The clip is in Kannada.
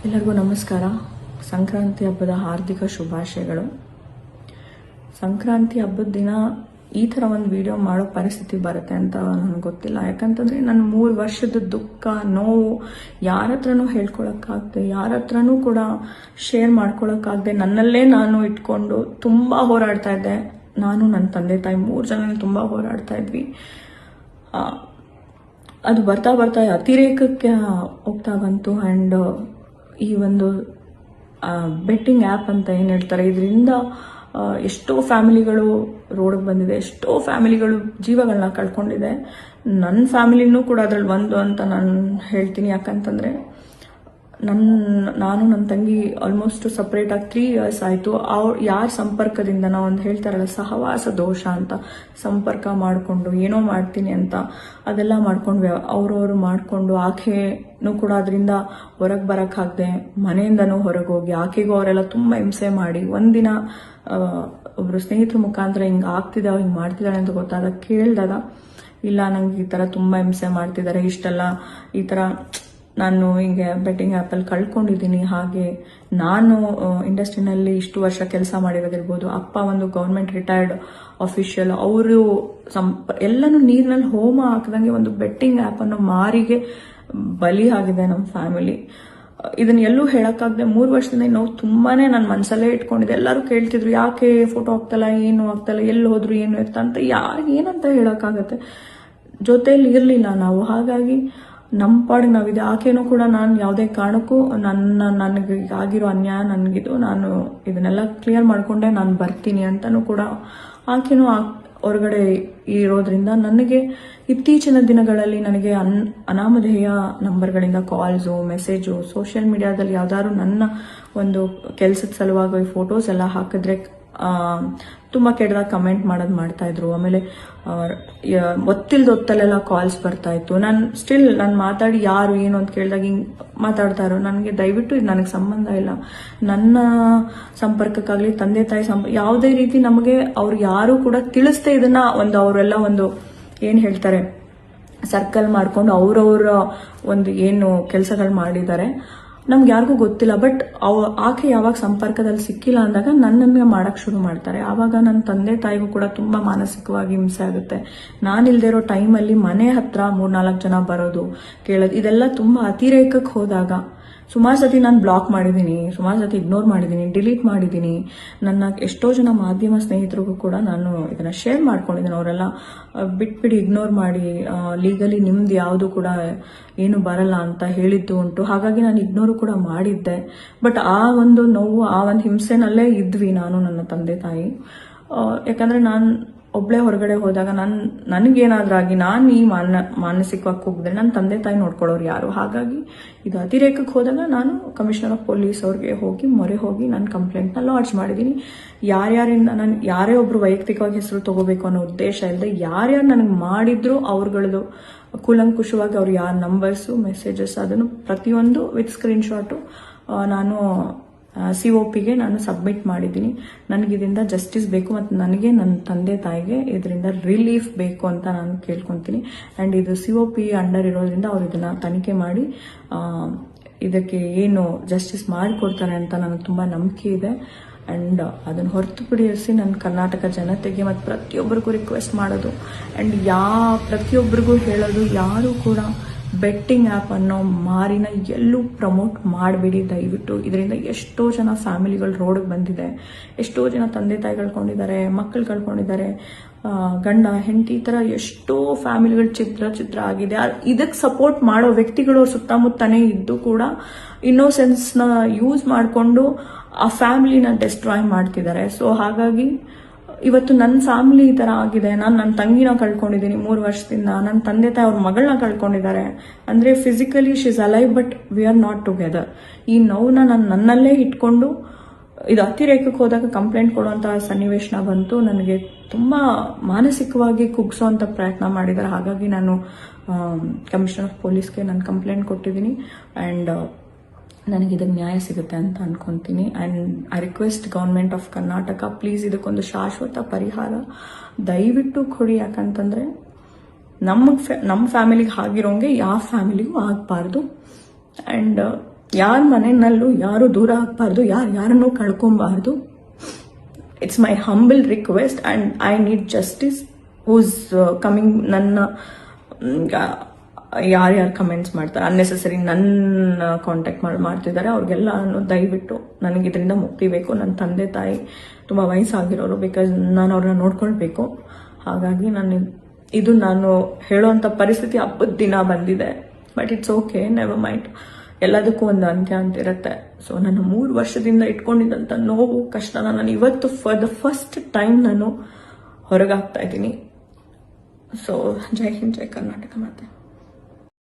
ಎಲ್ಲರಿಗೂ ನಮಸ್ಕಾರ. ಸಂಕ್ರಾಂತಿ ಹಬ್ಬದ ಹಾರ್ದಿಕ ಶುಭಾಶಯಗಳು. ಸಂಕ್ರಾಂತಿ ಹಬ್ಬದ ದಿನ ಈ ಥರ ಒಂದು ವಿಡಿಯೋ ಮಾಡೋ ಪರಿಸ್ಥಿತಿ ಬರುತ್ತೆ ಅಂತ ನನಗೆ ಗೊತ್ತಿಲ್ಲ. ಯಾಕಂತಂದರೆ ನನ್ನ 3 ವರ್ಷದ ದುಃಖ ನೋವು ಯಾರ ಹತ್ರನೂ ಹೇಳ್ಕೊಳಕ್ಕಾಗದೆ, ಯಾರ ಹತ್ರನೂ ಕೂಡ ಶೇರ್ ಮಾಡ್ಕೊಳಕ್ಕಾಗದೆ ನನ್ನಲ್ಲೇ ನಾನು ಇಟ್ಕೊಂಡು ತುಂಬ ಹೋರಾಡ್ತಾ ಇದ್ದೆ. ನಾನು, ನನ್ನ ತಂದೆ ತಾಯಿ 3 ಜನ ತುಂಬ ಹೋರಾಡ್ತಾ ಇದ್ವಿ. ಅದು ಬರ್ತಾ ಬರ್ತಾ ಅತಿರೇಕಕ್ಕೆ ಹೋಗ್ತಾ ಬಂತು. ಆ್ಯಂಡ್ ಈ ಒಂದು ಬೆಟ್ಟಿಂಗ್ ಆ್ಯಪ್ ಅಂತ ಏನು ಹೇಳ್ತಾರೆ, ಇದರಿಂದ ಎಷ್ಟೋ ಫ್ಯಾಮಿಲಿಗಳು ರೋಡ್ಗೆ ಬಂದಿದೆ, ಎಷ್ಟೋ ಫ್ಯಾಮಿಲಿಗಳು ಜೀವಗಳನ್ನ ಕಳ್ಕೊಂಡಿದೆ. ನನ್ನ ಫ್ಯಾಮಿಲಿನೂ ಕೂಡ ಅದ್ರಲ್ಲಿ ಒಂದು ಅಂತ ನಾನು ಹೇಳ್ತೀನಿ. ಯಾಕಂತಂದರೆ ನಾನು ನನ್ನ ತಂಗಿ ಆಲ್ಮೋಸ್ಟ್ ಸಪ್ರೇಟಾಗಿ 3 ಇಯರ್ಸ್ ಆಯಿತು. ಯಾರ ಸಂಪರ್ಕದಿಂದ ನಾವು ಒಂದು ಹೇಳ್ತಾರಲ್ಲ ಸಹವಾಸ ದೋಷ ಅಂತ, ಸಂಪರ್ಕ ಮಾಡಿಕೊಂಡು ಏನೋ ಮಾಡ್ತೀನಿ ಅಂತ ಅದೆಲ್ಲ ಮಾಡ್ಕೊಂಡು ಅವ್ರವ್ರು ಮಾಡಿಕೊಂಡು ಆಕೆನೂ ಕೂಡ ಅದರಿಂದ ಹೊರಗೆ ಬರೋಕ್ಕಾಗದೆ ಮನೆಯಿಂದನೂ ಹೊರಗೆ ಹೋಗಿ ಆಕೆಗೂ ಅವರೆಲ್ಲ ತುಂಬ ಹಿಂಸೆ ಮಾಡಿ ಒಂದಿನ ಒಬ್ಬರು ಸ್ನೇಹಿತರ ಮುಖಾಂತರ ಹಿಂಗೆ ಆಗ್ತಿದ್ದಾವೆ, ಹಿಂಗೆ ಮಾಡ್ತಿದ್ದಾಳೆ ಅಂತ ಗೊತ್ತಾದಾಗ ಕೇಳಿದಾಗ, ಇಲ್ಲ ನಂಗೆ ಈ ಥರ ತುಂಬ ಹಿಂಸೆ ಮಾಡ್ತಿದ್ದಾರೆ, ಇಷ್ಟೆಲ್ಲ ಈ ಥರ ನಾನು ಹಿಂಗೆ ಬೆಟ್ಟಿಂಗ್ ಆ್ಯಪಲ್ಲಿ ಕಳ್ಕೊಂಡಿದ್ದೀನಿ. ಹಾಗೆ ನಾನು ಇಂಡಸ್ಟ್ರಿನಲ್ಲಿ ಇಷ್ಟು ವರ್ಷ ಕೆಲಸ ಮಾಡಿರೋದಿರ್ಬೋದು, ಅಪ್ಪ ಒಂದು ಗೌರ್ಮೆಂಟ್ ರಿಟೈರ್ಡ್ ಆಫೀಷಿಯಲ್, ಅವರು ಎಲ್ಲನೂ ನೀರಿನಲ್ಲಿ ಹೋಮ ಹಾಕಿದಂಗೆ ಒಂದು ಬೆಟ್ಟಿಂಗ್ ಆ್ಯಪನ್ನು ಮಾರಿಗೆ ಬಲಿ ಆಗಿದೆ ನಮ್ಮ ಫ್ಯಾಮಿಲಿ. ಇದನ್ನ ಎಲ್ಲೂ ಹೇಳಕ್ಕಾಗದೆ 3 ವರ್ಷದಿಂದ ನಾವು ತುಂಬಾನೇ ನನ್ನ ಮನಸ್ಸಲ್ಲೇ ಇಟ್ಕೊಂಡಿದ್ದೆ. ಎಲ್ಲರೂ ಕೇಳ್ತಿದ್ರು, ಯಾಕೆ ಫೋಟೋ ಹಾಕ್ತಲ್ಲ, ಏನು ಆಗ್ತಲ್ಲ, ಎಲ್ಲಿ ಹೋದ್ರು, ಏನು ಇರ್ತ ಅಂತ. ಏನಂತ ಹೇಳಕ್ಕಾಗತ್ತೆ, ಜೊತೆಯಲ್ಲಿ ಇರಲಿಲ್ಲ ನಾವು. ಹಾಗಾಗಿ ನಮ್ಮ ಪಾಡಿಗೆ ನಾವಿದೆ. ಆಕೆನೂ ಕೂಡ ನಾನು ಯಾವುದೇ ಕಾರಣಕ್ಕೂ ನನಗೆ ಆಗಿರೋ ಅನ್ಯಾಯ ನನಗಿದು, ನಾನು ಇದನ್ನೆಲ್ಲ ಕ್ಲಿಯರ್ ಮಾಡಿಕೊಂಡೆ ನಾನು ಬರ್ತೀನಿ ಅಂತಲೂ ಕೂಡ ಆಕೆನೂ ಹೊರಗಡೆ ಇರೋದ್ರಿಂದ ನನಗೆ ಇತ್ತೀಚಿನ ದಿನಗಳಲ್ಲಿ ನನಗೆ ಅನಾಮಧೇಯ ನಂಬರ್ಗಳಿಂದ ಕಾಲ್ಸು, ಮೆಸೇಜು, ಸೋಷಿಯಲ್ ಮೀಡಿಯಾದಲ್ಲಿ ಯಾವ್ದಾದ್ರು ನನ್ನ ಒಂದು ಕೆಲಸದ ಸಲುವಾಗಿ ಫೋಟೋಸ್ ಎಲ್ಲ ಹಾಕಿದ್ರೆ ತುಂಬ ಕೆಟ್ಟದಾಗ ಕಮೆಂಟ್ ಮಾಡೋದು ಮಾಡ್ತಾ ಇದ್ರು. ಆಮೇಲೆ ಹೊತ್ತಲ್ಲೆಲ್ಲ ಕಾಲ್ಸ್ ಬರ್ತಾ ಇತ್ತು. ನಾನು ಮಾತಾಡಿ ಯಾರು ಏನು ಅಂತ ಕೇಳಿದಾಗ ಹಿಂಗೆ ಮಾತಾಡ್ತಾ ಇರೋ, ನನಗೆ ದಯವಿಟ್ಟು ಇದು ನನಗೆ ಸಂಬಂಧ ಇಲ್ಲ. ನನ್ನ ಸಂಪರ್ಕಕ್ಕಾಗಲಿ ತಂದೆ ತಾಯಿ ಯಾವುದೇ ರೀತಿ ನಮಗೆ ಅವ್ರು ಯಾರು ಕೂಡ ತಿಳಿಸ್ದೆ ಇದನ್ನ ಅವರೆಲ್ಲ ಒಂದು ಏನು ಹೇಳ್ತಾರೆ ಸರ್ಕಲ್ ಮಾಡ್ಕೊಂಡು ಅವ್ರವ್ರ ಒಂದು ಏನು ಕೆಲಸಗಳು ಮಾಡಿದ್ದಾರೆ, ನಮ್ಗೆ ಯಾರಿಗೂ ಗೊತ್ತಿಲ್ಲ. ಬಟ್ ಆಕೆ ಯಾವಾಗ ಸಂಪರ್ಕದಲ್ಲಿ ಸಿಕ್ಕಿಲ್ಲ ಅಂದಾಗ ನನ್ನನ್ನು ಮಾಡಕ್ ಶುರು ಮಾಡ್ತಾರೆ. ಆವಾಗ ನನ್ನ ತಂದೆ ತಾಯಿಗೂ ಕೂಡ ತುಂಬಾ ಮಾನಸಿಕವಾಗಿ ಹಿಂಸೆ ಆಗುತ್ತೆ. ನಾನಿಲ್ದೇ ಇರೋ ಟೈಮಲ್ಲಿ ಮನೆ ಹತ್ರ 3-4 ಜನ ಬರೋದು, ಕೇಳೋದು, ಇದೆಲ್ಲ ತುಂಬಾ ಅತಿರೇಕಕ್ಕೆ ಹೋದಾಗ ಸುಮಾರು ಸತಿ ನಾನು ಬ್ಲಾಕ್ ಮಾಡಿದ್ದೀನಿ, ಸುಮಾರು ಸತಿ ಇಗ್ನೋರ್ ಮಾಡಿದ್ದೀನಿ, ಡಿಲೀಟ್ ಮಾಡಿದ್ದೀನಿ. ನನ್ನ ಎಷ್ಟೋ ಜನ ಮಾಧ್ಯಮ ಸ್ನೇಹಿತರಿಗೂ ಕೂಡ ನಾನು ಇದನ್ನ ಶೇರ್ ಮಾಡ್ಕೊಂಡಿದ್ದೀನಿ. ಅವರೆಲ್ಲ ಬಿಟ್ಬಿಡಿ, ಇಗ್ನೋರ್ ಮಾಡಿ, ಲೀಗಲಿ ನಿಮ್ದು ಯಾವುದು ಕೂಡ ಏನು ಬರಲ್ಲ ಅಂತ ಹೇಳಿದ್ದು ಉಂಟು. ಹಾಗಾಗಿ ನಾನು ಇಗ್ನೋರು ಕೂಡ ಮಾಡಿದ್ದೆ. ಬಟ್ ಆ ಒಂದು ನೋವು, ಆ ಒಂದು ಹಿಂಸೆನಲ್ಲೇ ಇದ್ವಿ ನಾನು, ನನ್ನ ತಂದೆ ತಾಯಿ. ಯಾಕಂದ್ರೆ ನಾನು ಒಬ್ಳೆ ಹೊರಗಡೆ ಹೋದಾಗ ನನಗೇನಾದ್ರೂ ಆಗಿ ನಾನು ಈ ಮಾನಸಿಕವಾಗಿ ಹೋಗಿದ್ರೆ ನನ್ನ ತಂದೆ ತಾಯಿ ನೋಡ್ಕೊಳ್ಳೋರು ಯಾರು. ಹಾಗಾಗಿ ಇದು ಅತಿರೇಕಕ್ಕೆ ಹೋದಾಗ ನಾನು ಕಮಿಷನರ್ ಆಫ್ ಪೊಲೀಸ್ ಅವ್ರಿಗೆ ಮೊರೆ ಹೋಗಿ ನನ್ನ ಕಂಪ್ಲೇಂಟ್ನ ಲಾಡ್ಜ್ ಮಾಡಿದ್ದೀನಿ. ಯಾರ್ಯಾರಿಂದ ನಾನು ಯಾರೇ ಒಬ್ರು ವೈಯಕ್ತಿಕವಾಗಿ ಹೆಸರು ತಗೋಬೇಕು ಅನ್ನೋ ಉದ್ದೇಶ ಇಲ್ಲದೆ ಯಾರ್ಯಾರು ನನಗೆ ಮಾಡಿದ್ರು ಅವ್ರಗಳದು ಕೂಲಂಕುಷವಾಗಿ ಅವ್ರು ಯಾರ ನಂಬರ್ಸು, ಮೆಸೇಜಸ್ ಅದನ್ನು ಪ್ರತಿಯೊಂದು ವಿತ್ ಸ್ಕ್ರೀನ್ಶಾಟು ನಾನು COPಗೆ ನಾನು ಸಬ್ಮಿಟ್ ಮಾಡಿದ್ದೀನಿ. ನನಗಿದರಿಂದ ಜಸ್ಟಿಸ್ ಬೇಕು ಮತ್ತು ನನಗೆ ನನ್ನ ತಂದೆ ತಾಯಿಗೆ ಇದರಿಂದ ರಿಲೀಫ್ ಬೇಕು ಅಂತ ನಾನು ಕೇಳ್ಕೊತೀನಿ. ಆ್ಯಂಡ್ ಇದು COP ಅಂಡರ್ ಇರೋದ್ರಿಂದ ಅವ್ರು ಇದನ್ನ ತನಿಖೆ ಮಾಡಿ ಇದಕ್ಕೆ ಏನು ಜಸ್ಟಿಸ್ ಮಾಡಿಕೊಡ್ತಾರೆ ಅಂತ ನನಗೆ ತುಂಬ ನಂಬಿಕೆ ಇದೆ. ಆ್ಯಂಡ್ ಅದನ್ನು ಹೊರತುಪಡಿಸಿ ನನ್ನ ಕರ್ನಾಟಕ ಜನತೆಗೆ ಮತ್ತು ಪ್ರತಿಯೊಬ್ಬರಿಗೂ ರಿಕ್ವೆಸ್ಟ್ ಮಾಡೋದು, ಆ್ಯಂಡ್ ಪ್ರತಿಯೊಬ್ಬರಿಗೂ ಹೇಳೋದು, ಯಾರು ಕೂಡ ಬೆಟ್ಟಿಂಗ್ ಆ್ಯಪ್ ಅನ್ನೋ ಮಾರಿನ ಎಲ್ಲೂ ಪ್ರಮೋಟ್ ಮಾಡಬೇಡಿ ದಯವಿಟ್ಟು. ಇದರಿಂದ ಎಷ್ಟೋ ಜನ ಫ್ಯಾಮಿಲಿಗಳು ರೋಡ್ಗೆ ಬಂದಿದೆ, ಎಷ್ಟೋ ಜನ ತಂದೆ ತಾಯಿ ಕಳ್ಕೊಂಡಿದ್ದಾರೆ, ಮಕ್ಕಳು ಕಳ್ಕೊಂಡಿದ್ದಾರೆ, ಗಂಡ ಹೆಂಡತಿ, ಈ ಥರ ಎಷ್ಟೋ ಫ್ಯಾಮಿಲಿಗಳು ಚಿತ್ರ ಆಗಿದೆ. ಇದಕ್ಕೆ ಸಪೋರ್ಟ್ ಮಾಡೋ ವ್ಯಕ್ತಿಗಳು ಸುತ್ತಮುತ್ತನೇ ಇದ್ದು ಕೂಡ ಇನ್ನೋಸೆನ್ಸ್ನ ಯೂಸ್ ಮಾಡಿಕೊಂಡು ಆ ಫ್ಯಾಮಿಲಿನ ಡೆಸ್ಟ್ರಾಯ್ ಮಾಡ್ತಿದ್ದಾರೆ. ಸೊ ಹಾಗಾಗಿ ಇವತ್ತು ನನ್ನ ಫ್ಯಾಮಿಲಿ ಈ ಥರ ಆಗಿದೆ. ನಾನು ನನ್ನ ತಂಗಿನ ಕಳ್ಕೊಂಡಿದ್ದೀನಿ 3 ವರ್ಷದಿಂದ, ನನ್ನ ತಂದೆ ತಾಯಿ ಅವ್ರ ಮಗಳನ್ನ ಕಳ್ಕೊಂಡಿದ್ದಾರೆ. ಅಂದರೆ physically she is alive but we are not together. ಈ ನೋವನ್ನ ನಾನು ನನ್ನಲ್ಲೇ ಇಟ್ಕೊಂಡು ಇದು ಅತಿರೇಕಕ್ಕೆ ಹೋದಾಗ ಕಂಪ್ಲೇಂಟ್ ಕೊಡುವಂತಹ ಸನ್ನಿವೇಶ ಬಂತು. ನನಗೆ ತುಂಬ ಮಾನಸಿಕವಾಗಿ ಕುಗ್ಸೋವಂಥ ಪ್ರಯತ್ನ ಮಾಡಿದ್ದಾರೆ. ಹಾಗಾಗಿ ನಾನು ಕಮಿಷನರ್ ಆಫ್ ಪೊಲೀಸ್ಗೆ ನಾನು ಕಂಪ್ಲೇಂಟ್ ಕೊಟ್ಟಿದ್ದೀನಿ. ಆ್ಯಂಡ್ ನನಗಿದಕ್ಕೆ ನ್ಯಾಯ ಸಿಗುತ್ತೆ ಅಂತ ಅನ್ಕೊಂತೀನಿ. And I request government of Karnataka, please ಇದಕ್ಕೊಂದು ಶಾಶ್ವತ ಪರಿಹಾರ ದಯವಿಟ್ಟು ಕೊಡಿ. ಯಾಕಂತಂದರೆ ನಮ್ಮ ಫ್ಯಾಮಿಲಿಗೆ ಆಗಿರೋಂಗೆ ಯಾವ ಫ್ಯಾಮಿಲಿಗೂ ಆಗಬಾರ್ದು. ಆ್ಯಂಡ್ ಯಾರ ಮನೆಯಲ್ಲೂ ಯಾರು ದೂರ ಆಗ್ಬಾರ್ದು, ಯಾರನ್ನೂ ಕಳ್ಕೊಬಾರ್ದು. It's my humble request and I need justice. Who's coming ನನ್ನ ಯಾರ್ಯಾರು ಕಮೆಂಟ್ಸ್ ಮಾಡ್ತಾರೆ ಅನ್ನೆಸೆಸರಿ ನನ್ನ ಕಾಂಟ್ಯಾಕ್ಟ್ ಮಾಡ್ತಿದ್ದಾರೆ ಅವ್ರಿಗೆಲ್ಲ ದಯವಿಟ್ಟು ನನಗೆ ಇದರಿಂದ ಮುಕ್ತಿ ಬೇಕು. ನನ್ನ ತಂದೆ ತಾಯಿ ತುಂಬ ವಯಸ್ಸಾಗಿರೋರು, ಬಿಕಾಸ್ ನಾನು ಅವ್ರನ್ನ ನೋಡ್ಕೊಳ್ಬೇಕು. ಹಾಗಾಗಿ ನಾನು ಹೇಳೋವಂಥ ಪರಿಸ್ಥಿತಿ ಹಬ್ಬದ ದಿನ ಬಂದಿದೆ. But it's okay, never mind. ಎಲ್ಲದಕ್ಕೂ ಒಂದು ಅಂತ್ಯ ಅಂತ ಇರುತ್ತೆ. ಸೊ ನನ್ನ 3 ವರ್ಷದಿಂದ ಇಟ್ಕೊಂಡಿದ್ದಂಥ ನೋವು ಕಷ್ಟನ ನಾನು ಇವತ್ತು ಫಾರ್ ದ ಫಸ್ಟ್ ಟೈಮ್ ನಾನು ಹೊರಗಾಗ್ತಾ ಇದ್ದೀನಿ. ಸೊ ಜೈ ಹಿಂದ್, ಜೈ ಕರ್ನಾಟಕ ಮಾತೆ.